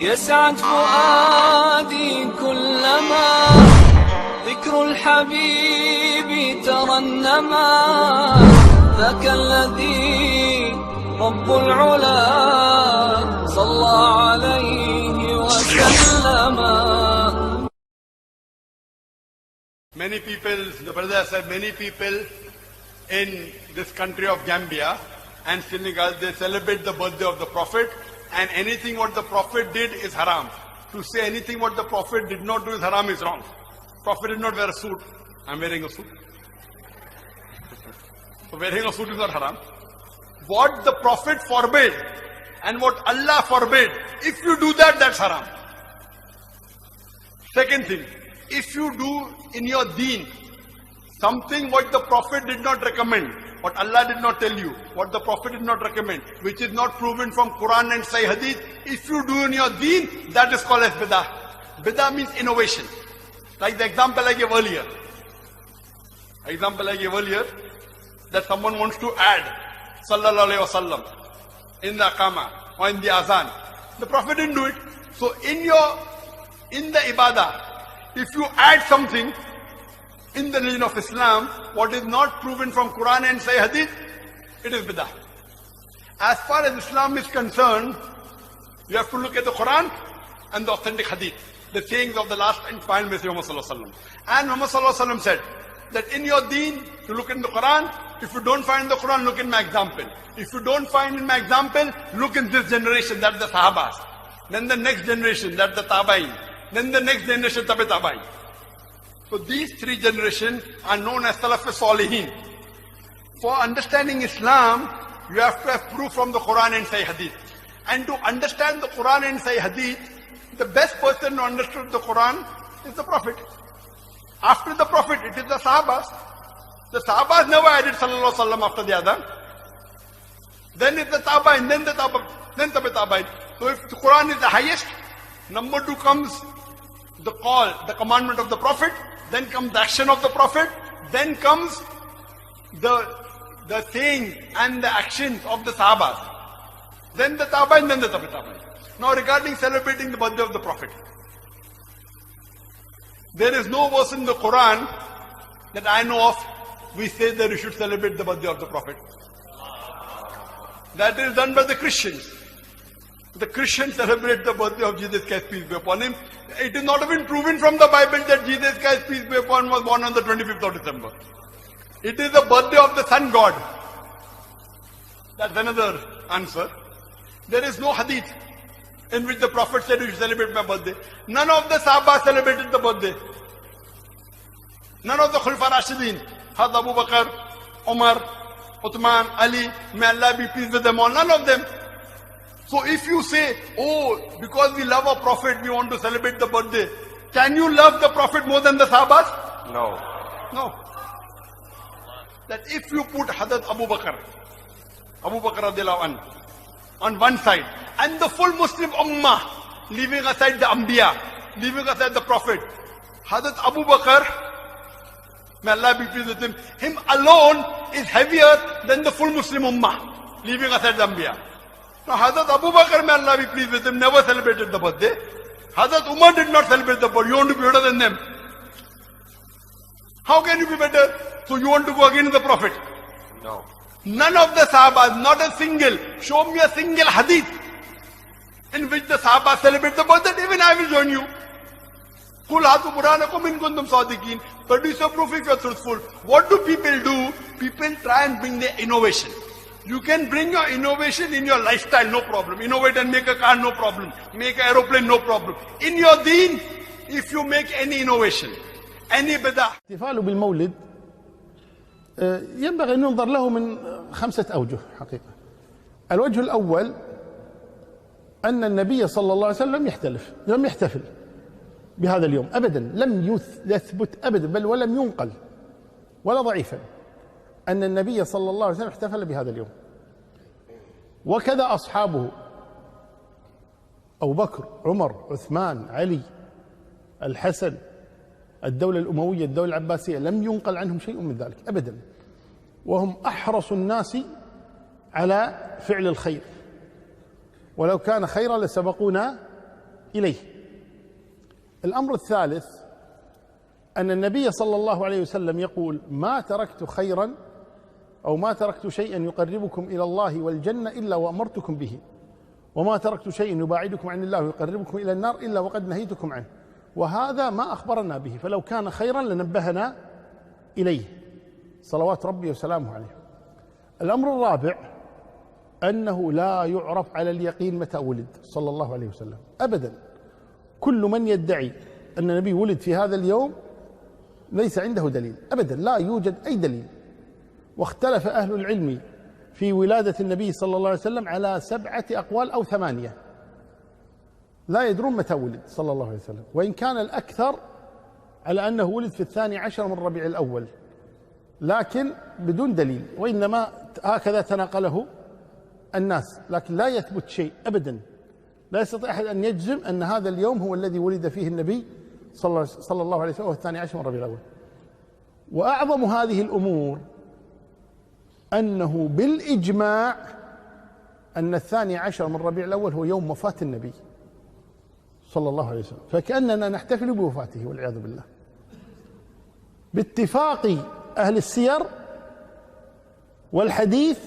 يسعد فؤادي كلما ذكر الحبيب ترنما ذاك الذي رب العلا صلى عليه وسلم. Many people, the brother said, many people in this country of Gambia and Senegal, they celebrate the birthday of the Prophet, and anything what the Prophet did is haram. To say anything what the Prophet did not do is haram is wrong. Prophet did not wear a suit. I'm wearing a suit. So wearing a suit is not haram. What the Prophet forbade and what Allah forbade, if you do that, that's haram. Second thing, if you do in your deen something what the Prophet did not recommend, what Allah did not tell you, what the Prophet did not recommend, which is not proven from Quran and Sahih Hadith, if you do in your deen, that is called as bidah. Bidah means innovation. Like the example I gave earlier. That someone wants to add Sallallahu Alaihi Wasallam in the Aqama or in the Azan. The Prophet didn't do it. So in the Ibadah, if you add something in the religion of Islam, what is not proven from Quran and Sahih Hadith, it is bidah. As far as Islam is concerned, you have to look at the Quran and the authentic Hadith, the sayings of the last and final Messenger Muhammad Sallallahu Alaihi Wasallam. And Muhammad Sallallahu Alaihi Wasallam said that in your deen, you look in the Quran. If you don't find the Quran, look in my example. If you don't find in my example, look in this generation, that's the Sahabas. Then the next generation, that's the Tabain. Then the next generation, Tabi Tabain. So these three generations are known as Salaf Salihin. For understanding Islam, you have to have proof from the Quran and Sahih Hadith. And to understand the Quran and Sahih Hadith, the best person to understand the Quran is the Prophet. After the Prophet, it is the Sahabas. The Sahabas never added Sallallahu Alaihi Wasallam after the Adhan. Then it's the Tabain, then the Tabain, then Tabi Tabain. So if the Quran is the highest, number two comes the call, the commandment of the Prophet, then comes the action of the Prophet, then comes the saying and the actions of the Sahabas. Then the Tabain, then the Tabi Tabain. Now regarding celebrating the birthday of the Prophet, there is no verse in the Quran that I know of we say that you should celebrate the birthday of the Prophet. That is done by the Christians. The Christians celebrate the birthday of Jesus Christ, peace be upon him. It is not even proven from the Bible that Jesus Christ, peace be upon him, was born on the 25th of December. It is the birthday of the Sun God. That's another answer. There is no hadith in which the Prophet said you should celebrate my birthday. None of the Sahaba celebrated the birthday. None of the Khulafa Rashidin, Hazrat Abu Bakr, Umar, Uthman, Ali, may Allah be pleased with them all. None of them. So if you say, oh, because we love our Prophet, we want to celebrate the birthday, can you love the Prophet more than the Sahabas? No. No. That if you put Hazrat Abu Bakr radiallahu anhu on one side, and the full Muslim Ummah, leaving aside the Anbiya, leaving aside the Prophet, Hazrat Abu Bakr, may Allah be pleased with him alone is heavier than the full Muslim Ummah, leaving aside the Anbiya. Now Hazrat Abu Bakr, may Allah be pleased with him, never celebrated the birthday. Hazrat Umar did not celebrate the birthday. You want to be better than them? How can you be better? So you want to go against the Prophet? No. None of the Sahabas, not a single, show me a single hadith in which the Sahabas celebrate the birthday. Even I will join you. Qul hatu burhanakum in kuntum sadiqin. Produce a proof if you are truthful. What do people do? People try and bring their innovation. You can bring your innovation in your lifestyle, no problem. Innovate and make a car, no problem. Make an aeroplane, no problem. In your deen, if you make any innovation, any bidah. الاحتفال بالمولد ينبغي أن ننظر له من 5 أوجه حقيقة. الوجه الأول أن النبي صلى الله عليه وسلم لم يحتفل بهذا اليوم أبدا، لم يثبت أبدا بل ولم ينقل ولا ضعيفا أن النبي صلى الله عليه وسلم احتفل بهذا اليوم، وكذا أصحابه أبو بكر، عمر، عثمان، علي، الحسن، الدولة الأموية، الدولة العباسية، لم ينقل عنهم شيء من ذلك أبدا، وهم أحرص الناس على فعل الخير، ولو كان خيرا لسبقونا إليه. الأمر الثالث أن النبي صلى الله عليه وسلم يقول: ما تركت خيرا أو ما تركت شيئا يقربكم إلى الله والجنة إلا وأمرتكم به، وما تركت شيئا يباعدكم عن الله ويقربكم إلى النار إلا وقد نهيتكم عنه. وهذا ما أخبرنا به، فلو كان خيرا لنبهنا إليه صلوات ربي وسلامه عليه. الأمر الرابع أنه لا يعرف على اليقين متى ولد صلى الله عليه وسلم أبدا. كل من يدعي أن النبي ولد في هذا اليوم ليس عنده دليل أبدا، لا يوجد أي دليل. واختلف أهل العلم في ولادة النبي صلى الله عليه وسلم على 7 أقوال أو 8، لا يدرون متى ولد صلى الله عليه وسلم، وإن كان الأكثر على أنه ولد في 12 من ربيع الأول، لكن بدون دليل، وإنما هكذا تناقله الناس، لكن لا يثبت شيء أبدا. لا يستطيع أحد أن يجزم أن هذا اليوم هو الذي ولد فيه النبي صلى الله عليه وسلم، وهو 12 من ربيع الأول. وأعظم هذه الأمور أنه بالإجماع أن 12 من ربيع الأول هو يوم وفاة النبي صلى الله عليه وسلم، فكأننا نحتفل بوفاته والعياذ بالله. باتفاق أهل السير والحديث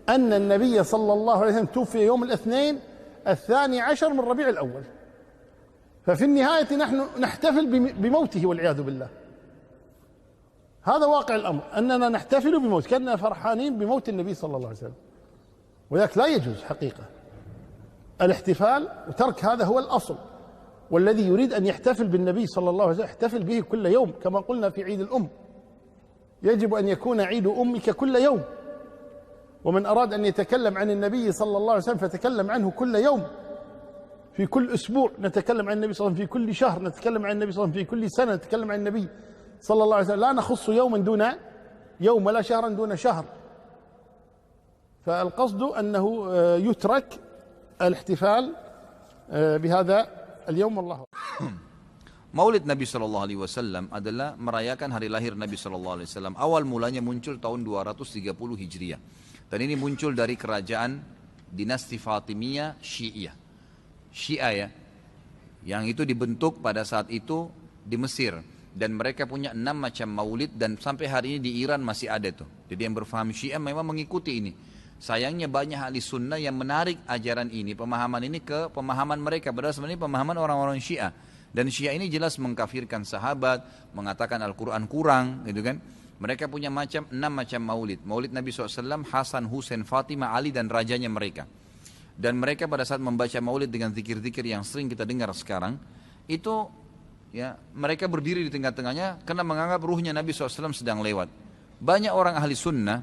أن النبي صلى الله عليه وسلم توفي يوم الاثنين 12 من ربيع الأول، ففي النهاية نحن نحتفل بموته والعياذ بالله. هذا واقع الأمر، أننا نحتفل بموت، كأننا فرحانين بموت النبي صلى الله عليه وسلم، وذلك لا يجوز حقيقة. الاحتفال وترك هذا هو الأصل، والذي يريد أن يحتفل بالنبي صلى الله عليه وسلم يحتفل به كل يوم، كما قلنا في عيد الأم يجب أن يكون عيد أمك كل يوم، ومن أراد أن يتكلم عن النبي صلى الله عليه وسلم فتكلم عنه كل يوم، في كل أسبوع نتكلم عن النبي صلى الله عليه وسلم، في كل شهر نتكلم عن النبي صلى الله عليه وسلم، في كل سنة نتكلم عن النبي صلى الله عليه وسلم، لا نخص يوما دون يوم ولا شهرا دون شهر. فالقصد أنه يترك الاحتفال بهذا اليوم. والله Maulid Nabi Shallallahu Alaihi Wasallam adalah merayakan hari lahir Nabi Shallallahu Alaihi Wasallam. Awal mulanya muncul tahun 230 Hijriah, dan ini muncul dari kerajaan dinasti Fatimiyah Syiah. Syiah ya, yang itu dibentuk pada saat itu di Mesir, dan mereka punya 6 macam maulid, dan sampai hari ini di Iran masih ada tuh. Jadi yang berfaham Syiah memang mengikuti ini. Sayangnya banyak ahli sunnah yang menarik ajaran ini, pemahaman ini ke pemahaman mereka, padahal sebenarnya pemahaman orang-orang Syiah. Dan Syiah ini jelas mengkafirkan sahabat, mengatakan Al-Quran kurang, gitu kan. Mereka punya 6 macam maulid. Maulid Nabi SAW, Hasan, Husain, Fatimah, Ali, dan rajanya mereka. Dan mereka pada saat membaca maulid dengan zikir-zikir yang sering kita dengar sekarang, itu ya mereka berdiri di tengah-tengahnya karena menganggap ruhnya Nabi SAW sedang lewat. Banyak orang ahli sunnah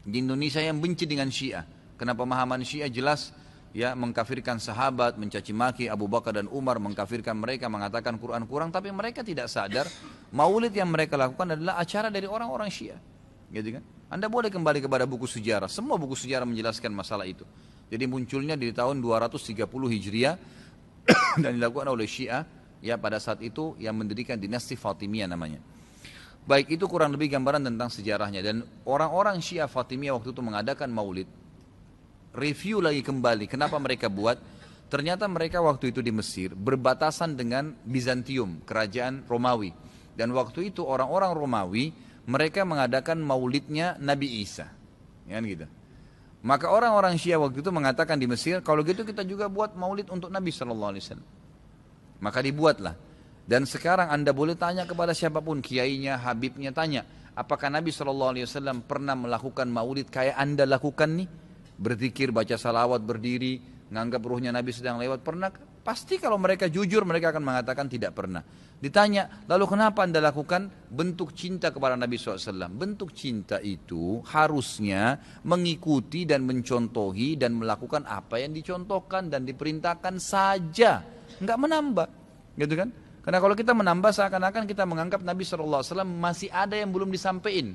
di Indonesia yang benci dengan Syiah, karena pemahaman Syiah jelas ya mengkafirkan sahabat, mencaci maki Abu Bakar dan Umar, mengkafirkan mereka, mengatakan Quran kurang, tapi mereka tidak sadar maulid yang mereka lakukan adalah acara dari orang-orang Syiah, gitu kan? Anda boleh kembali kepada buku sejarah, semua buku sejarah menjelaskan masalah itu. Jadi munculnya di tahun 230 Hijriah dan dilakukan oleh Syiah ya pada saat itu yang mendirikan dinasti Fatimiyah namanya. Baik, itu kurang lebih gambaran tentang sejarahnya. Dan orang-orang Syiah Fatimiyah waktu itu mengadakan maulid, review lagi kembali kenapa mereka buat. Ternyata mereka waktu itu di Mesir berbatasan dengan Bizantium, kerajaan Romawi. Dan waktu itu orang-orang Romawi mereka mengadakan maulidnya Nabi Isa, ya gitu. Maka orang-orang Syiah waktu itu mengatakan di Mesir, kalau gitu kita juga buat maulid untuk Nabi SAW. Maka dibuatlah. Dan sekarang Anda boleh tanya kepada siapapun, kiainya, habibnya, tanya, apakah Nabi SAW pernah melakukan maulid kayak Anda lakukan nih? Berzikir, baca salawat, berdiri, nganggap ruhnya Nabi sedang lewat, pernah? Pasti kalau mereka jujur mereka akan mengatakan tidak pernah. Ditanya, lalu kenapa Anda lakukan? Bentuk cinta kepada Nabi SAW. Bentuk cinta itu harusnya mengikuti dan mencontohi dan melakukan apa yang dicontohkan dan diperintahkan saja, nggak menambah, gitu kan? Karena kalau kita menambah seakan-akan kita menganggap Nabi SAW masih ada yang belum disampaikan.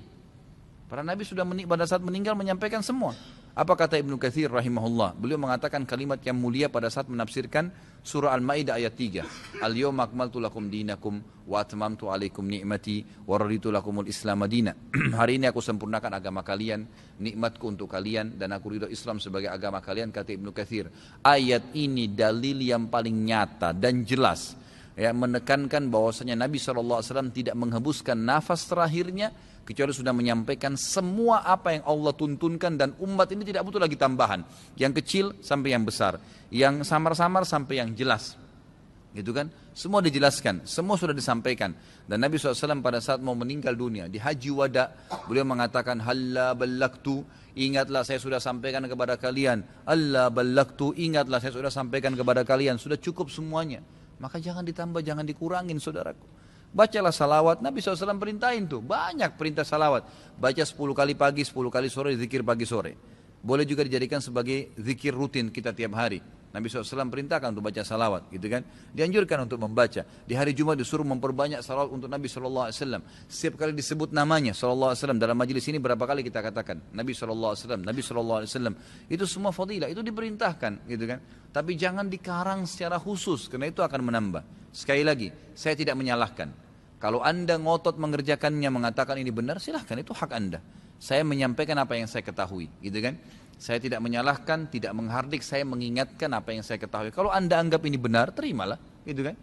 Para Nabi sudah pada saat meninggal menyampaikan semua. Apa kata Ibnu Katsir rahimahullah? Beliau mengatakan kalimat yang mulia pada saat menafsirkan surah Al-Maidah ayat 3. Al-yawma akmaltu lakum dinakum wa atmamtu alaikum ni'mati wa raditu lakumul Islam madina. Hari ini aku sempurnakan agama kalian, nikmatku untuk kalian, dan aku ridho Islam sebagai agama kalian, kata Ibnu Katsir. Ayat ini dalil yang paling nyata dan jelas, ya, menekankan bahwasanya Nabi SAW tidak menghembuskan nafas terakhirnya kecuali sudah menyampaikan semua apa yang Allah tuntunkan, dan umat ini tidak butuh lagi tambahan, yang kecil sampai yang besar, yang samar-samar sampai yang jelas, gitu kan? Semua dijelaskan, semua sudah disampaikan. Dan Nabi SAW pada saat mau meninggal dunia di Haji Wada, beliau mengatakan halla ballagtu, ingatlah saya sudah sampaikan kepada kalian. Allah ballagtu, ingatlah saya sudah sampaikan kepada kalian. Sudah cukup semuanya, maka jangan ditambah, jangan dikurangin, saudaraku. Bacalah salawat, Nabi SAW perintahin tuh, banyak perintah salawat. Baca 10 kali pagi, 10 kali sore, zikir pagi sore. Boleh juga dijadikan sebagai zikir rutin kita tiap hari. Nabi SAW perintahkan untuk baca salawat, gitu kan. Dianjurkan untuk membaca. Di hari Jumat disuruh memperbanyak salawat untuk Nabi SAW. Setiap kali disebut namanya SAW. Dalam majelis ini berapa kali kita katakan Nabi SAW, Nabi SAW. Itu semua fadilah, itu diperintahkan, gitu kan. Tapi jangan dikarang secara khusus, karena itu akan menambah. Sekali lagi, saya tidak menyalahkan. Kalau Anda ngotot mengerjakannya, mengatakan ini benar, silahkan, itu hak Anda. Saya menyampaikan apa yang saya ketahui, gitu kan. Saya tidak menyalahkan, tidak menghardik, saya mengingatkan apa yang saya ketahui. Kalau Anda anggap ini benar, terimalah, gitu kan.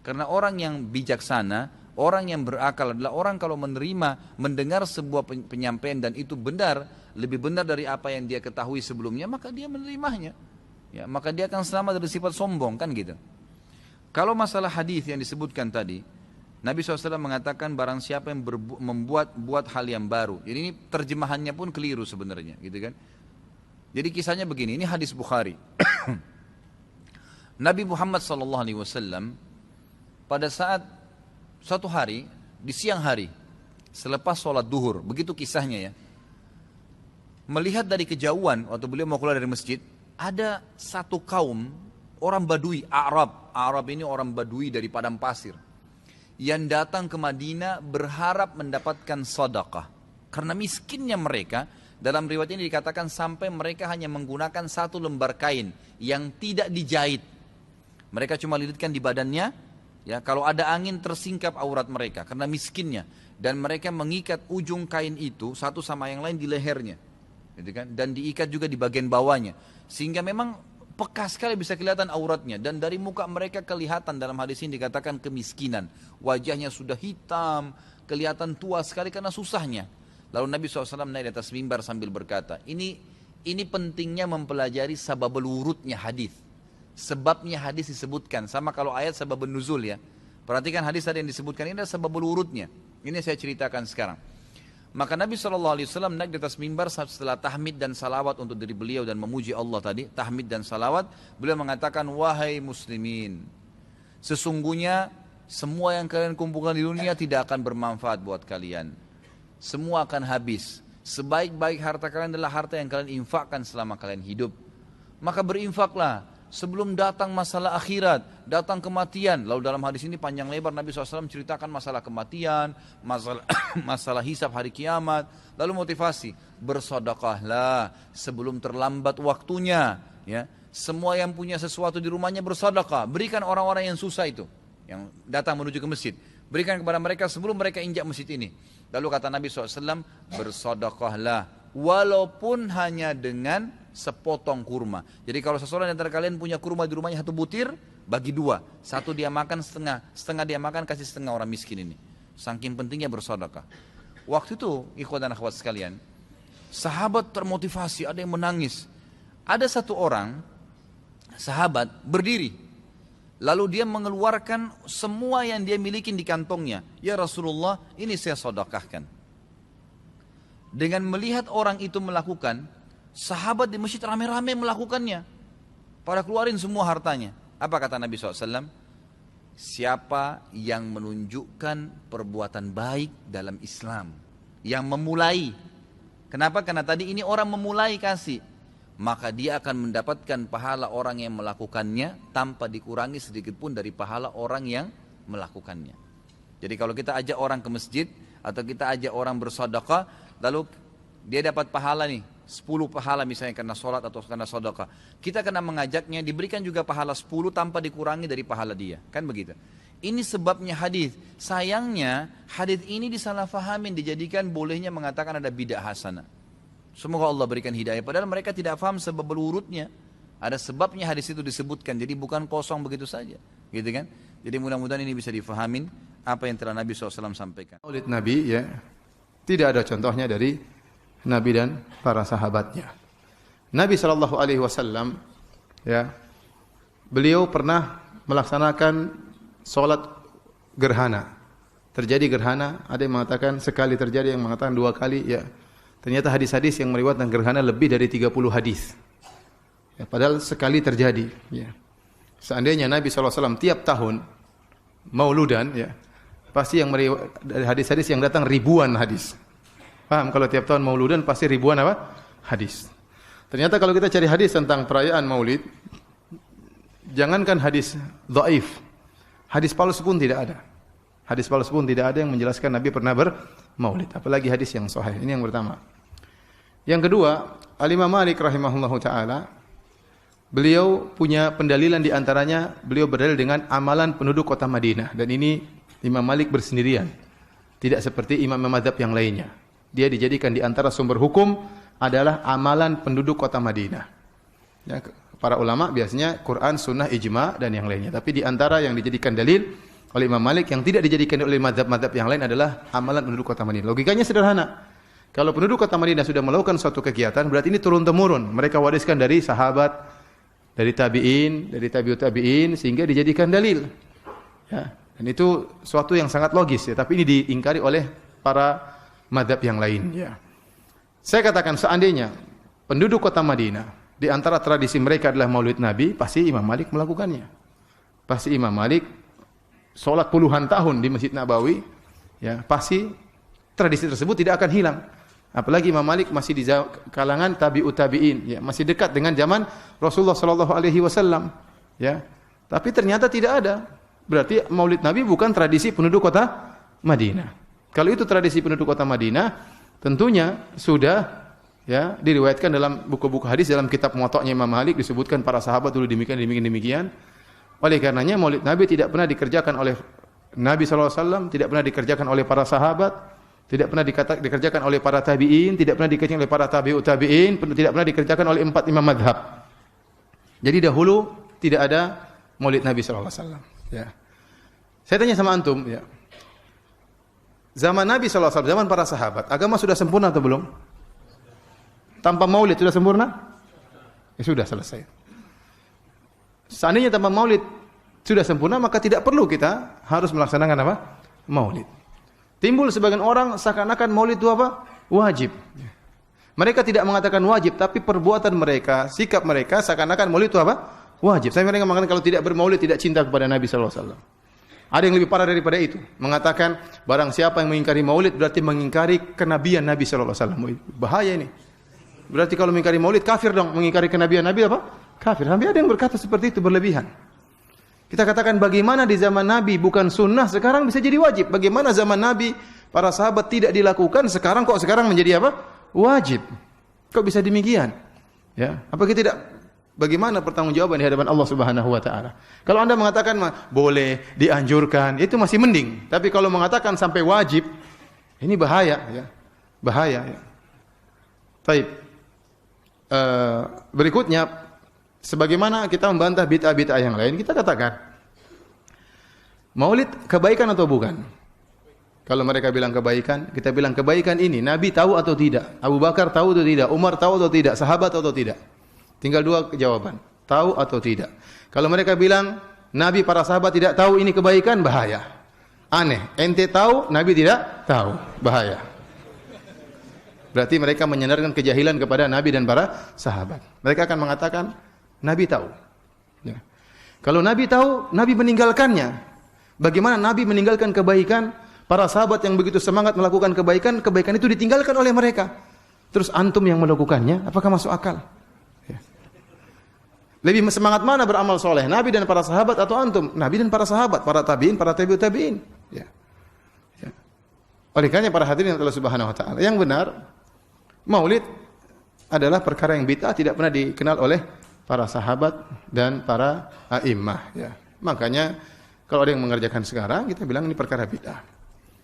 Karena orang yang bijaksana, orang yang berakal adalah orang kalau menerima, mendengar sebuah penyampaian dan itu benar, lebih benar dari apa yang dia ketahui sebelumnya, maka dia menerimanya. Ya, maka dia akan selamat dari sifat sombong, kan gitu. Kalau masalah hadis yang disebutkan tadi, Nabi SAW mengatakan barang siapa yang membuat hal yang baru. Jadi ini terjemahannya pun keliru sebenarnya, gitu kan. Jadi kisahnya begini, ini hadis Bukhari. Nabi Muhammad SAW pada saat suatu hari, di siang hari, selepas sholat duhur, begitu kisahnya ya, melihat dari kejauhan, waktu beliau mau keluar dari masjid, ada satu kaum, orang Badui, Arab ini orang Badui dari padang pasir, yang datang ke Madinah berharap mendapatkan sedekah. Karena miskinnya mereka, dalam riwayat ini dikatakan sampai mereka hanya menggunakan satu lembar kain yang tidak dijahit. Mereka cuma lilitkan di badannya, ya, kalau ada angin tersingkap aurat mereka karena miskinnya, dan mereka mengikat ujung kain itu satu sama yang lain di lehernya, gitu kan? Dan diikat juga di bagian bawahnya, sehingga memang peka sekali bisa kelihatan auratnya, dan dari muka mereka kelihatan, dalam hadis ini dikatakan kemiskinan, wajahnya sudah hitam, kelihatan tua sekali karena susahnya. Lalu Nabi SAW naik di atas mimbar sambil berkata, ini pentingnya mempelajari sababul wurudnya hadis. Sebabnya hadis disebutkan, sama kalau ayat sababun nuzul ya. Perhatikan hadis tadi yang disebutkan, ini adalah sababul wurudnya. Ini saya ceritakan sekarang. Maka Nabi SAW naik di atas mimbar setelah tahmid dan salawat untuk diri beliau dan memuji Allah tadi, tahmid dan salawat, beliau mengatakan, wahai muslimin, sesungguhnya semua yang kalian kumpulkan di dunia tidak akan bermanfaat buat kalian. Semua akan habis. Sebaik-baik harta kalian adalah harta yang kalian infakkan selama kalian hidup. Maka berinfaklah sebelum datang masalah akhirat, datang kematian. Lalu dalam hadis ini panjang lebar Nabi SAW ceritakan masalah kematian, masalah hisab hari kiamat. Lalu motivasi, bersedekahlah sebelum terlambat waktunya. Ya, semua yang punya sesuatu di rumahnya bersedekah. Berikan orang-orang yang susah itu, yang datang menuju ke masjid. Berikan kepada mereka sebelum mereka injak masjid ini. Lalu kata Nabi SAW, bersedekahlah walaupun hanya dengan sepotong kurma. Jadi kalau seseorang di antara kalian punya kurma di rumahnya 1 butir, bagi 2. 1 dia makan setengah dia makan, kasih setengah orang miskin ini. Saking pentingnya bersedekah. Waktu itu, ikhwan dan akhwat sekalian, sahabat termotivasi, ada yang menangis. Ada satu orang, sahabat berdiri. Lalu dia mengeluarkan semua yang dia miliki di kantongnya. Ya Rasulullah, ini saya sedekahkan. Dengan melihat orang itu melakukan, sahabat di masjid rame-rame melakukannya. Pada keluarin semua hartanya. Apa kata Nabi SAW? Siapa yang menunjukkan perbuatan baik dalam Islam, yang memulai. Kenapa? Karena tadi ini orang memulai kasih. Maka dia akan mendapatkan pahala orang yang melakukannya tanpa dikurangi sedikit pun dari pahala orang yang melakukannya. Jadi kalau kita ajak orang ke masjid atau kita ajak orang bersedekah, lalu dia dapat pahala nih, 10 pahala misalnya karena sholat atau karena sedekah. Kita kena mengajaknya, diberikan juga pahala 10 tanpa dikurangi dari pahala dia. Kan begitu. Ini sebabnya hadis. Sayangnya hadis ini disalahfahamin, dijadikan bolehnya mengatakan ada bidah hasanah. Semoga Allah berikan hidayah. Padahal mereka tidak paham sebab berurutnya. Ada sebabnya hadis itu disebutkan. Jadi bukan kosong begitu saja. Gitu kan? Jadi mudah-mudahan ini bisa difahamin apa yang telah Nabi SAW sampaikan. Maulid Nabi ya, tidak ada contohnya dari Nabi dan para sahabatnya. Nabi SAW ya, beliau pernah melaksanakan sholat gerhana. Terjadi gerhana, ada yang mengatakan sekali terjadi, yang mengatakan 2 kali. Ya, ternyata hadis-hadis yang meriwayatkan gerhana lebih dari 30 hadis. Ya, padahal sekali terjadi. Ya. Seandainya Nabi SAW tiap tahun mauludan, ya, pasti yang dari hadis-hadis yang datang ribuan hadis. Paham? Kalau tiap tahun mauludan pasti ribuan apa? Hadis. Ternyata kalau kita cari hadis tentang perayaan maulid, jangankan hadis dhaif, hadis palsu pun tidak ada. Hadis palsu pun tidak ada yang menjelaskan Nabi pernah bermaulid. Apalagi hadis yang sahih. Ini yang pertama. Yang kedua, Al-Imam Malik rahimahullahu ta'ala, beliau punya pendalilan di antaranya, beliau berdalil dengan amalan penduduk kota Madinah. Dan ini Imam Malik bersendirian. Tidak seperti imam mazhab yang lainnya. Dia dijadikan di antara sumber hukum adalah amalan penduduk kota Madinah. Ya, para ulama biasanya Quran, sunnah, ijma, dan yang lainnya. Tapi di antara yang dijadikan dalil oleh Imam Malik yang tidak dijadikan oleh mazhab-mazhab yang lain adalah amalan penduduk kota Madinah. Logikanya sederhana. Kalau penduduk kota Madinah sudah melakukan suatu kegiatan, berarti ini turun-temurun. Mereka wariskan dari sahabat, dari tabi'in, dari tabi'ut tabi'in, sehingga dijadikan dalil. Ya, dan itu suatu yang sangat logis, ya. Tapi ini diingkari oleh para mazhab yang lain. Ya. Saya katakan seandainya penduduk kota Madinah, di antara tradisi mereka adalah maulid Nabi, pasti Imam Malik melakukannya. Pasti Imam Malik sholat puluhan tahun di Masjid Nabawi, ya, pasti tradisi tersebut tidak akan hilang. Apalagi Imam Malik masih di kalangan tabi'ut tabi'in, ya, masih dekat dengan zaman Rasulullah sallallahu alaihi wasallam, ya. Tapi ternyata tidak ada. Berarti Maulid Nabi bukan tradisi penduduk kota Madinah. Kalau itu tradisi penduduk kota Madinah, tentunya sudah, ya, diriwayatkan dalam buku-buku hadis, dalam kitab Muwatta'nya Imam Malik disebutkan para sahabat dulu demikian. Oleh karenanya Maulid Nabi tidak pernah dikerjakan oleh Nabi sallallahu alaihi wasallam, tidak pernah dikerjakan oleh para sahabat. Tidak pernah dikerjakan oleh para tabi'in, tidak pernah dikerjakan oleh para tabi'ut tabi'in, tidak pernah dikerjakan oleh 4 imam madhab. Jadi dahulu tidak ada maulid Nabi SAW. Ya. Saya tanya sama antum, ya. Zaman Nabi SAW, zaman para sahabat, agama sudah sempurna atau belum? Tanpa maulid sudah sempurna? Ya sudah, selesai. Seandainya tanpa maulid sudah sempurna, maka tidak perlu kita harus melaksanakan apa? Maulid. Timbul sebagian orang seakan-akan maulid itu apa? Wajib. Mereka tidak mengatakan wajib, tapi perbuatan mereka, sikap mereka seakan-akan maulid itu apa? Wajib. Saya mereka mengatakan kalau tidak bermaulid tidak cinta kepada Nabi SAW. Ada yang lebih parah daripada itu. Mengatakan barang siapa yang mengingkari maulid berarti mengingkari kenabian Nabi SAW. Bahaya ini. Berarti kalau mengingkari maulid kafir dong. Mengingkari kenabian Nabi apa? Kafir. Sampai ada yang berkata seperti itu, berlebihan. Kita katakan bagaimana di zaman Nabi bukan sunnah, sekarang bisa jadi wajib. Bagaimana zaman Nabi para sahabat tidak dilakukan, sekarang kok sekarang menjadi apa? Wajib. Kok bisa demikian? Ya, apakah tidak? Bagaimana pertanggungjawaban di hadapan Allah Subhanahu wa taala? Kalau Anda mengatakan boleh, dianjurkan, itu masih mending. Tapi kalau mengatakan sampai wajib, ini bahaya, ya. Bahaya, ya. Baik. Berikutnya, sebagaimana kita membantah bid'ah-bid'ah yang lain, kita katakan maulid kebaikan atau bukan? Kalau mereka bilang kebaikan, kita bilang kebaikan ini Nabi tahu atau tidak? Abu Bakar tahu atau tidak? Umar tahu atau tidak? Sahabat tahu atau tidak? Tinggal 2 jawaban, tahu atau tidak. Kalau mereka bilang Nabi para sahabat tidak tahu ini kebaikan, bahaya. Aneh, ente tahu, Nabi tidak tahu, bahaya. Berarti mereka menyandarkan kejahilan kepada Nabi dan para sahabat. Mereka akan mengatakan Nabi tahu. Ya. Kalau Nabi tahu, Nabi meninggalkannya. Bagaimana Nabi meninggalkan kebaikan? Para sahabat yang begitu semangat melakukan kebaikan, kebaikan itu ditinggalkan oleh mereka. Terus antum yang melakukannya, apakah masuk akal? Ya. Lebih semangat mana beramal soleh? Nabi dan para sahabat atau antum? Nabi dan para sahabat, para tabi'in, para tabi'ut tabi'in. Ya. Ya. Oleh karena para hadirin Allah Subhanahu wa taala, yang benar maulid adalah perkara yang bid'ah, tidak pernah dikenal oleh para sahabat dan para a'immah, ya. Makanya kalau ada yang mengerjakan sekarang, kita bilang ini perkara bid'ah.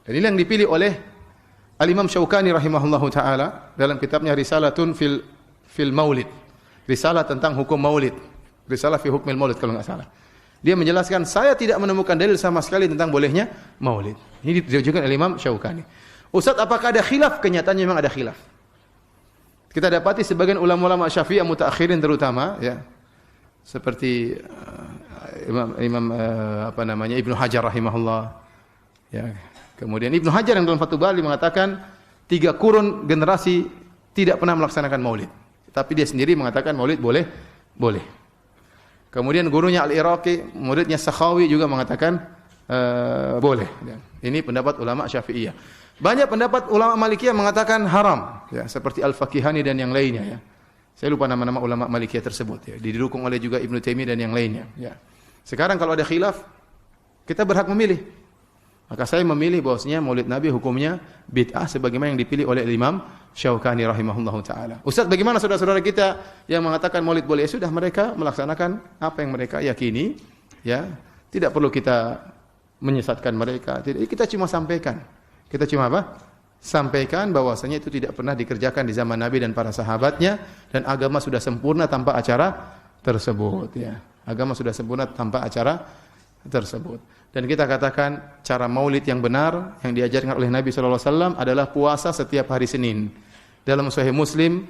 Dan ini yang dipilih oleh Al-Imam Syaukani rahimahullahu taala dalam kitabnya Risalatun fil Maulid. Risalah tentang hukum maulid. Risalah fi hukmil maulid kalau enggak salah. Dia menjelaskan, saya tidak menemukan dalil sama sekali tentang bolehnya maulid. Ini ditujukan oleh Imam Syaukani. Ustaz, apakah ada khilaf? Kenyataannya memang ada khilaf. Kita dapati sebagian ulama-ulama Syafi'iyah mutaakhirin terutama, ya, seperti Ibnu Hajar rahimahullah, ya. Kemudian Ibnu Hajar yang dalam Fathul Bari mengatakan 3 kurun generasi tidak pernah melaksanakan maulid, tapi dia sendiri mengatakan maulid boleh. Kemudian gurunya Al-Iraqi, muridnya Sakhawi juga mengatakan boleh. Ini pendapat ulama Syafi'iyah. Banyak pendapat ulama Malikiyah mengatakan haram, ya, seperti Al-Fakihani dan yang lainnya, ya. Saya lupa nama-nama ulama Malikiyah tersebut, ya. Didukung oleh juga Ibnu Taimiyah dan yang lainnya, ya. Sekarang kalau ada khilaf, kita berhak memilih. Maka saya memilih bahwasanya Maulid Nabi hukumnya bid'ah sebagaimana yang dipilih oleh Imam Syaukani rahimahullahu taala. Ustaz, bagaimana saudara-saudara kita yang mengatakan Maulid boleh? Ya sudah, mereka melaksanakan apa yang mereka yakini, ya. Tidak perlu kita menyesatkan mereka. Tidak, kita cuma sampaikan. Kita cuma apa? Sampaikan bahwasanya itu tidak pernah dikerjakan di zaman Nabi dan para sahabatnya, dan agama sudah sempurna tanpa acara tersebut, ya. Agama sudah sempurna tanpa acara tersebut. Dan kita katakan cara maulid yang benar yang diajarkan oleh Nabi sallallahu alaihi wasallam adalah puasa setiap hari Senin. Dalam Sahih Muslim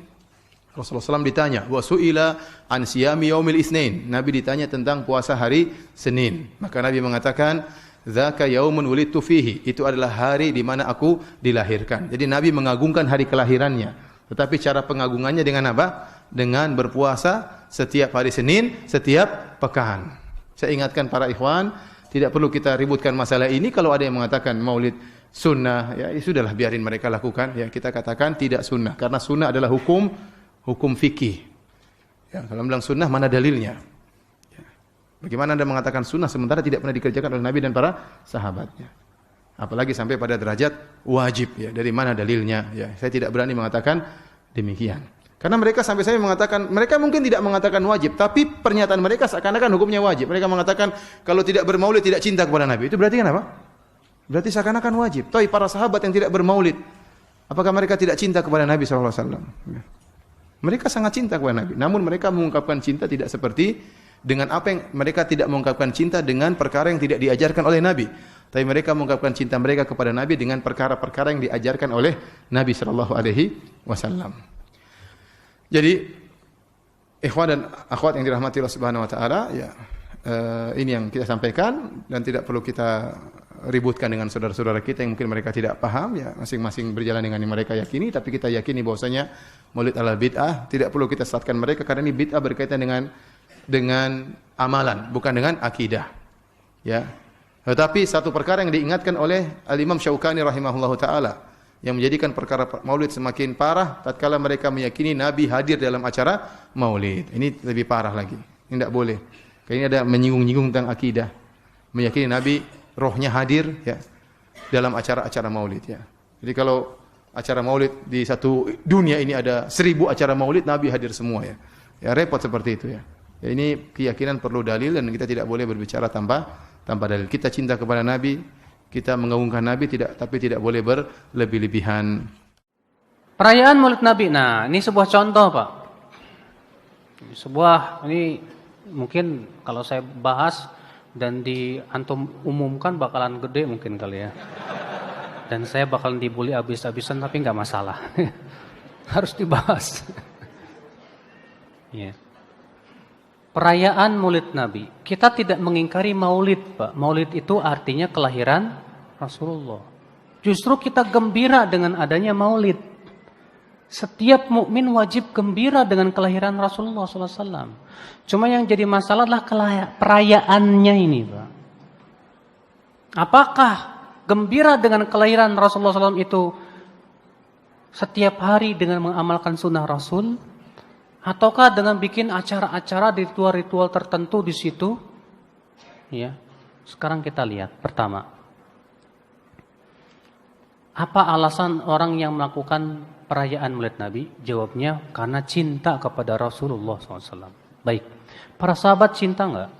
Rasulullah SAW ditanya, wa su'ila an siyami yaumil itsnain. Nabi ditanya tentang puasa hari Senin. Maka Nabi mengatakan, dzaka yaumun wulidtu fihi. Itu adalah hari di mana aku dilahirkan. Jadi Nabi mengagungkan hari kelahirannya. Tetapi cara pengagungannya dengan apa? Dengan berpuasa setiap hari Senin, setiap pekan. Saya ingatkan para ikhwan, tidak perlu kita ributkan masalah ini. Kalau ada yang mengatakan maulid sunnah, ya sudahlah, biarin mereka lakukan. Ya, kita katakan tidak sunnah, karena sunnah adalah hukum fikih. Ya, kalau bilang sunnah, mana dalilnya? Bagaimana Anda mengatakan sunnah sementara tidak pernah dikerjakan oleh Nabi dan para sahabatnya? Apalagi sampai pada derajat wajib, ya. Dari mana dalilnya? Ya, saya tidak berani mengatakan demikian. Karena mereka sampai saya mengatakan, mereka mungkin tidak mengatakan wajib, tapi pernyataan mereka seakan-akan hukumnya wajib. Mereka mengatakan kalau tidak bermaulid tidak cinta kepada Nabi. Itu berarti kan apa? Berarti seakan-akan wajib. Tapi para sahabat yang tidak bermaulid, apakah mereka tidak cinta kepada Nabi SAW? Ya. Mereka sangat cinta kepada Nabi. Namun mereka mengungkapkan cinta tidak seperti dengan apa yang mereka tidak mengungkapkan cinta dengan perkara yang tidak diajarkan oleh Nabi. Tapi mereka mengungkapkan cinta mereka kepada Nabi dengan perkara-perkara yang diajarkan oleh Nabi sallallahu alaihi wasallam. Jadi ikhwan dan akhwat yang dirahmati Allah Subhanahu wa taala, ya, ini yang kita sampaikan dan tidak perlu kita ributkan dengan saudara-saudara kita yang mungkin mereka tidak paham, ya, masing-masing berjalan dengan yang mereka yakini, tapi kita yakini bahwasanya Maulid adalah bid'ah, tidak perlu kita sesatkan mereka karena ini bid'ah berkaitan dengan amalan, bukan dengan akidah. Ya. Tetapi satu perkara yang diingatkan oleh Al-Imam Syaukani rahimahullahu taala yang menjadikan perkara maulid semakin parah tatkala mereka meyakini Nabi hadir dalam acara maulid. Ini lebih parah lagi. Ini tidak boleh. Karena ini ada menyinggung-nyinggung tentang akidah. Meyakini Nabi rohnya hadir, ya, dalam acara-acara maulid, ya. Jadi kalau acara maulid di satu dunia ini ada 1000 acara maulid, Nabi hadir semua, ya. Ya repot seperti itu, ya. Ya, ini keyakinan perlu dalil dan kita tidak boleh berbicara tanpa dalil. Kita cinta kepada Nabi, kita mengagungkan Nabi, tapi tidak boleh berlebih-lebihan. Perayaan Maulid Nabi. Nah, ini sebuah contoh, Pak. Ini mungkin kalau saya bahas dan antum umumkan bakalan gede mungkin kali ya. Dan saya bakalan dibully habis-habisan, tapi nggak masalah. Harus dibahas. Ya. Perayaan Maulid Nabi. Kita tidak mengingkari Maulid, Pak. Maulid itu artinya kelahiran Rasulullah. Justru kita gembira dengan adanya Maulid. Setiap mukmin wajib gembira dengan kelahiran Rasulullah SAW. Cuma yang jadi masalah adalah perayaannya ini, Pak. Apakah gembira dengan kelahiran Rasulullah SAW itu setiap hari dengan mengamalkan sunnah Rasul? Ataukah dengan bikin acara-acara, ritual-ritual tertentu di situ? Ya. Sekarang kita lihat. Pertama, Apa alasan orang yang melakukan perayaan Maulid Nabi? Jawabnya karena cinta kepada Rasulullah SAW. Baik, para sahabat cinta enggak?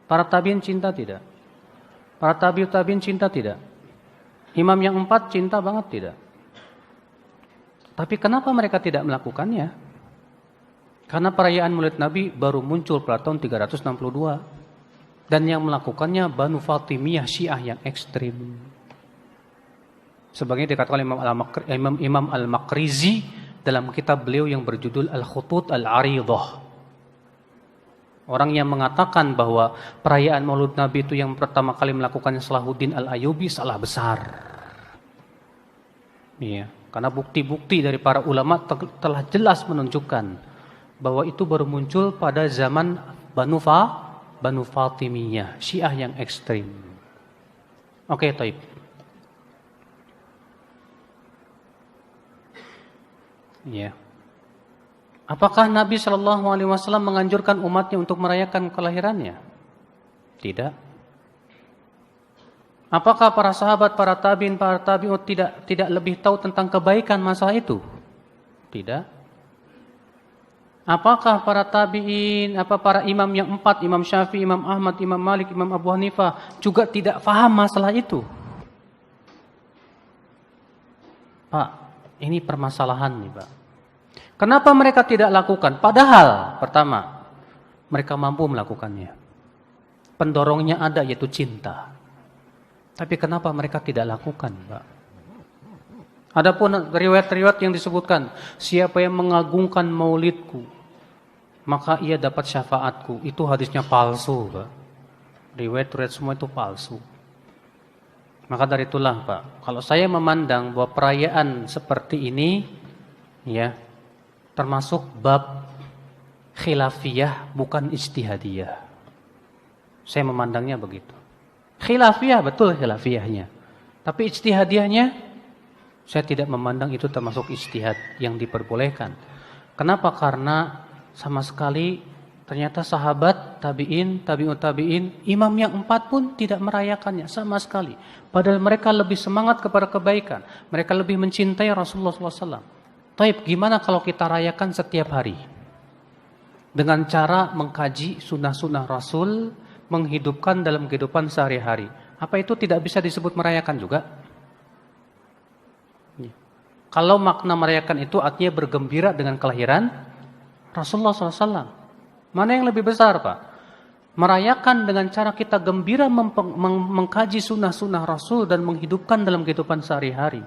Para tabiin cinta tidak? Para tabiin cinta tidak? Imam yang 4 cinta banget tidak? Tapi kenapa mereka tidak melakukannya? Karena perayaan Maulid Nabi baru muncul pada tahun 362. Dan yang melakukannya Banu Fatimiyah Syiah yang ekstrim. Sebagaimana dikatakan Imam Al-Maqrizi dalam kitab beliau yang berjudul Al-Khutut Al-Aridah. Orang yang mengatakan bahwa perayaan Maulid Nabi itu yang pertama kali melakukannya Salahuddin Al-Ayyubi salah besar. Iya, karena bukti-bukti dari para ulama telah jelas menunjukkan bahwa itu baru muncul pada zaman Banu Fatimiyah, Syiah yang ekstrim. Oke, taib. Ya. Apakah Nabi Shallallahu Alaihi Wasallam menganjurkan umatnya untuk merayakan kelahirannya? Tidak. Apakah para sahabat, para tabiin tidak lebih tahu tentang kebaikan masalah itu? Tidak. Apakah para tabiin, para imam yang 4, Imam Syafi'i, Imam Ahmad, Imam Malik, Imam Abu Hanifah juga tidak paham masalah itu? Pak, ini permasalahan nih, Pak. Kenapa mereka tidak lakukan? Padahal, pertama, mereka mampu melakukannya. Pendorongnya ada, yaitu cinta. Tapi kenapa mereka tidak lakukan, Pak? Adapun riwayat-riwayat yang disebutkan, siapa yang mengagungkan maulidku, maka ia dapat syafaatku. Itu hadisnya palsu, Pak. Riwayat-riwayat semua itu palsu. Maka dari itulah, Pak, kalau saya memandang bahwa perayaan seperti ini, ya, termasuk bab khilafiyah bukan ijtihadiyah. Saya memandangnya begitu. Khilafiyah betul khilafiyahnya. Tapi ijtihadiyahnya saya tidak memandang itu termasuk ijtihad yang diperbolehkan. Kenapa? Karena sama sekali ternyata sahabat, tabi'in, tabi'ut tabi'in, imam yang 4 pun tidak merayakannya sama sekali. Padahal mereka lebih semangat kepada kebaikan. Mereka lebih mencintai Rasulullah SAW. Taib, gimana kalau kita rayakan setiap hari? Dengan cara mengkaji sunnah-sunnah Rasul, menghidupkan dalam kehidupan sehari-hari. Apa itu tidak bisa disebut merayakan juga? Kalau makna merayakan itu artinya bergembira dengan kelahiran Rasulullah SAW. Mana yang lebih besar, Pak? Merayakan dengan cara kita gembira mengkaji sunnah-sunnah Rasul dan menghidupkan dalam kehidupan sehari-hari.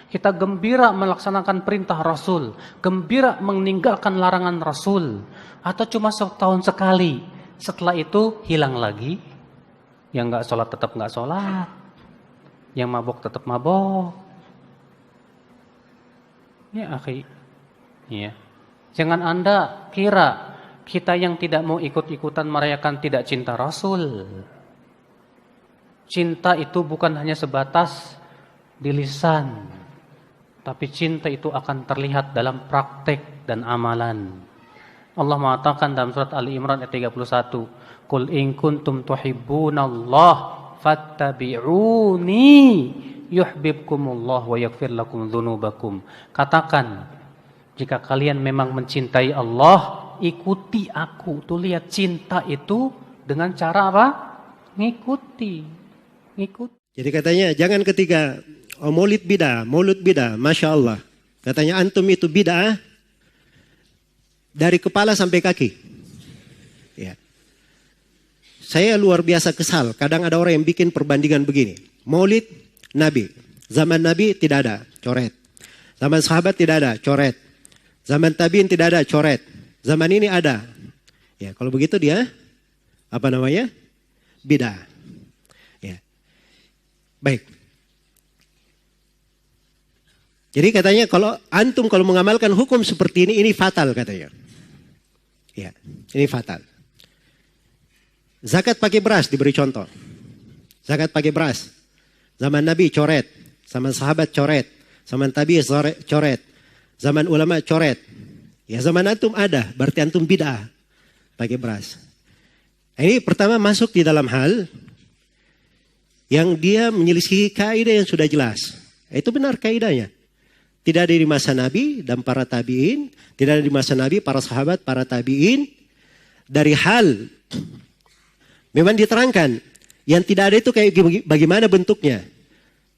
Kita gembira melaksanakan perintah Rasul, gembira meninggalkan larangan Rasul, atau cuma setahun sekali, setelah itu hilang lagi. Yang nggak sholat tetap nggak sholat, yang mabok tetap mabok. Ya, akhi, ya. Jangan Anda kira kita yang tidak mau ikut-ikutan merayakan tidak cinta Rasul. Cinta itu bukan hanya sebatas di lisan. Tapi cinta itu akan terlihat dalam praktek dan amalan. Allah mengatakan dalam surat Ali Imran ayat 31, "Qul in kuntum tuhibbunallah fattabi'uni yuhibbukumullah wa yaghfir lakum dzunubakum." Katakan, jika kalian memang mencintai Allah, ikuti aku. Tuh lihat, cinta itu dengan cara apa? Ngikuti. Jadi katanya jangan ketika maulid bidah, Masya Allah. Katanya antum itu bidah dari kepala sampai kaki. Ya. Saya luar biasa kesal. Kadang ada orang yang bikin perbandingan begini. Maulid Nabi. Zaman Nabi tidak ada, coret. Zaman sahabat tidak ada, coret. Zaman tabiin tidak ada, coret. Zaman ini ada. Ya, kalau begitu dia apa namanya? Bidah. Ya. Baik. Jadi katanya kalau antum mengamalkan hukum seperti ini fatal katanya. Ya, ini fatal. Zakat pakai beras diberi contoh. Zakat pakai beras. Zaman Nabi coret, zaman sahabat coret, zaman tabi coret, zaman ulama coret. Ya zaman antum ada, berarti antum bid'ah pakai beras. Ini pertama masuk di dalam hal yang dia menyelisihi kaidah yang sudah jelas. Itu benar kaidahnya. Tidak ada di masa Nabi dan para tabi'in, tidak ada di masa Nabi, para sahabat, para tabi'in. Dari hal memang diterangkan, yang tidak ada itu kayak bagaimana bentuknya.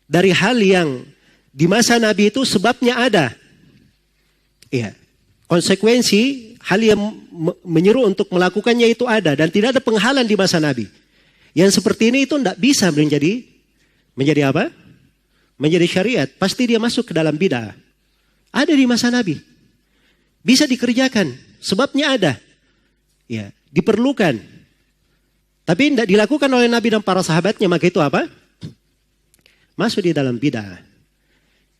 Dari hal yang di masa Nabi itu sebabnya ada. Iya. Konsekuensi hal yang menyeru untuk melakukannya itu ada dan tidak ada penghalang di masa Nabi. Yang seperti ini itu tidak bisa menjadi apa? Menjadi syariat. Pasti dia masuk ke dalam bid'ah. Ada di masa Nabi. Bisa dikerjakan. Sebabnya ada. Ya, diperlukan. Tapi tidak dilakukan oleh Nabi dan para sahabatnya, maka itu apa? Masuk di dalam bid'ah.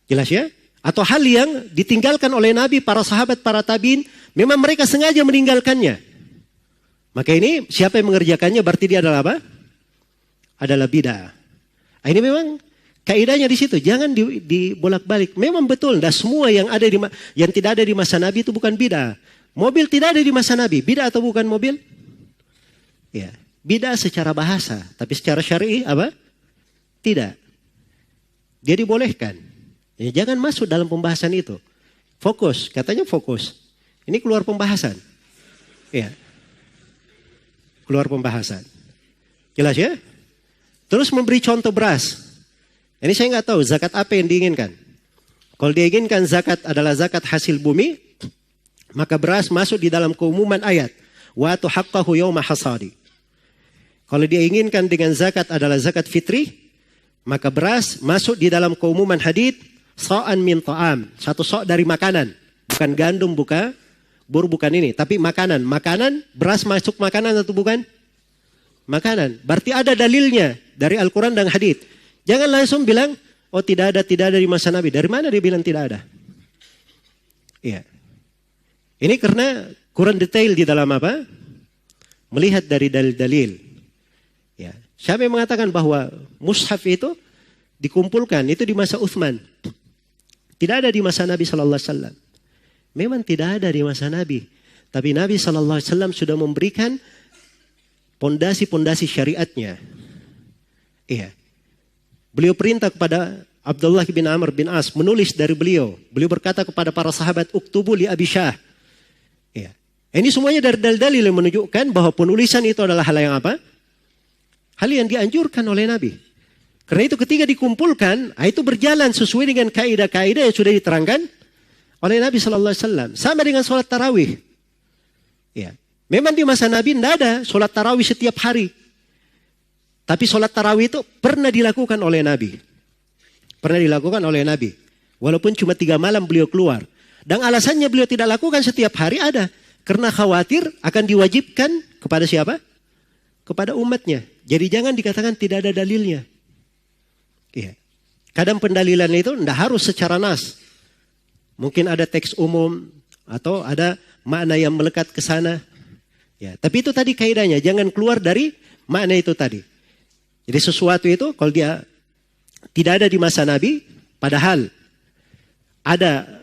Jelas ya? Atau hal yang ditinggalkan oleh Nabi, para sahabat, para tabiin, memang mereka sengaja meninggalkannya. Maka ini siapa yang mengerjakannya berarti dia adalah apa? Adalah bid'ah. Ini memang kaidahnya di situ. Jangan dibolak-balik. Memang betul, dah semua yang tidak ada di masa Nabi itu bukan bid'ah. Mobil tidak ada di masa Nabi. Bid'ah atau bukan mobil? Ya, bid'ah secara bahasa, tapi secara syar'i apa? Tidak. Dia dibolehkan. Ya, jangan masuk dalam pembahasan itu. Fokus, katanya fokus. Ini keluar pembahasan. Ya. Keluar pembahasan. Jelas ya? Terus memberi contoh beras. Ini saya nggak tahu zakat apa yang diinginkan. Kalau diinginkan zakat adalah zakat hasil bumi, maka beras masuk di dalam keumuman ayat. Wa atu haqqahu yawma hasadi. Kalau dia inginkan dengan zakat adalah zakat fitri, maka beras masuk di dalam keumuman hadits sa'an min ta'am. Satu sok dari makanan. Bukan gandum, bukan ini. Tapi makanan. Makanan, beras masuk makanan atau bukan? Makanan. Berarti ada dalilnya dari Al-Quran dan hadits. Jangan langsung bilang, oh tidak ada di masa Nabi. Dari mana dia bilang tidak ada? Iya. Ini karena kurang detail di dalam apa? Melihat dari dalil-dalil. Ya. Siapa yang mengatakan bahwa mushaf itu dikumpulkan itu di masa Utsman? Tidak ada di masa Nabi sallallahu alaihi wasallam. Memang tidak ada di masa Nabi, tapi Nabi sallallahu alaihi wasallam sudah memberikan pondasi-pondasi syariatnya. Iya. Beliau perintah kepada Abdullah bin Amr bin As menulis dari beliau. Beliau berkata kepada para sahabat, "Uktubu li Abi Syah." Iya. Ini semuanya dari dalil-dalil yang menunjukkan bahwa penulisan itu adalah hal yang apa? Hal yang dianjurkan oleh Nabi. Karena itu ketika dikumpulkan, itu berjalan sesuai dengan kaidah-kaidah yang sudah diterangkan oleh Nabi sallallahu alaihi wasallam. Sama dengan sholat tarawih. Ya. Memang di masa Nabi tidak ada sholat tarawih setiap hari. Tapi sholat tarawih itu pernah dilakukan oleh Nabi. Pernah dilakukan oleh Nabi. Walaupun cuma 3 malam beliau keluar. Dan alasannya beliau tidak lakukan setiap hari ada. Karena khawatir akan diwajibkan kepada siapa? Kepada umatnya. Jadi jangan dikatakan tidak ada dalilnya. Iya. Kadang pendalilan itu tidak harus secara nas. Mungkin ada teks umum atau ada makna yang melekat ke sana. Ya, tapi itu tadi kaidahnya, jangan keluar dari makna itu tadi. Jadi sesuatu itu kalau dia tidak ada di masa Nabi, padahal ada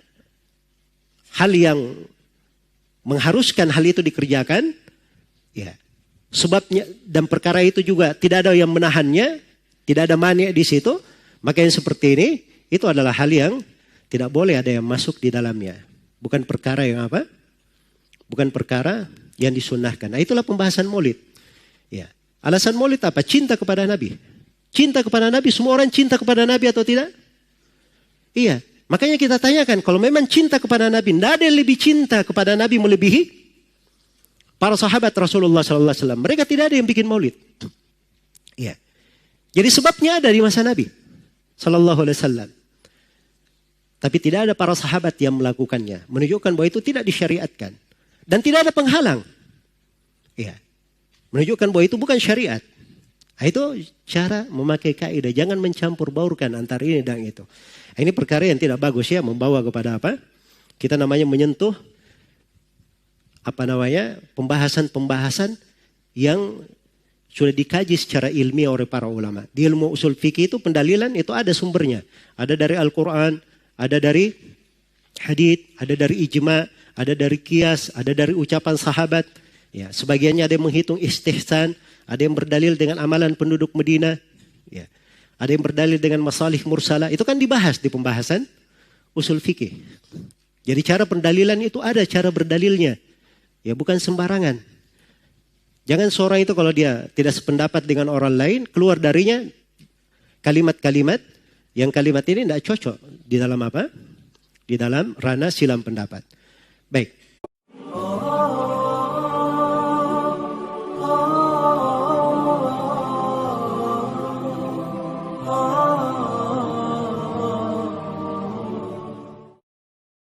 hal yang mengharuskan hal itu dikerjakan, ya. Sebabnya dan perkara itu juga tidak ada yang menahannya, tidak ada mani di situ, maka yang seperti ini itu adalah hal yang tidak boleh ada yang masuk di dalamnya. Bukan perkara yang apa? Bukan perkara yang disunnahkan. Nah, itulah pembahasan Maulid. Ya. Alasan Maulid apa? Cinta kepada Nabi. Cinta kepada Nabi, semua orang cinta kepada Nabi atau tidak? Iya. Makanya kita tanyakan, kalau memang cinta kepada Nabi, tidak ada yang lebih cinta kepada Nabi melebihi para sahabat Rasulullah SAW. Mereka tidak ada yang bikin Maulid. Iya. Jadi sebabnya ada di masa Nabi Sallallahu Alaihi Wasallam. Tapi tidak ada para sahabat yang melakukannya. Menunjukkan bahwa itu tidak disyariatkan. Dan tidak ada penghalang. Ya. Menunjukkan bahwa itu bukan syariat. Nah, itu cara memakai kaidah. Jangan mencampur baurkan antara ini dan itu. Nah, ini perkara yang tidak bagus ya. Membawa kepada apa? Kita namanya menyentuh pembahasan-pembahasan yang sudah dikaji secara ilmiah oleh para ulama. Di ilmu usul fikih itu pendalilan itu ada sumbernya. Ada dari Al-Quran, ada dari hadits, ada dari ijma, ada dari qiyas, ada dari ucapan sahabat. Ya, sebagiannya ada yang menghitung istihsan, ada yang berdalil dengan amalan penduduk Madinah. Ya. Ada yang berdalil dengan masalih mursalah. Itu kan dibahas di pembahasan usul fikih. Jadi cara pendalilan itu ada cara berdalilnya. Ya bukan sembarangan. Jangan seorang itu kalau dia tidak sependapat dengan orang lain, keluar darinya kalimat-kalimat yang kalimat ini tidak cocok di dalam apa? Di dalam ranah silam pendapat. Baik.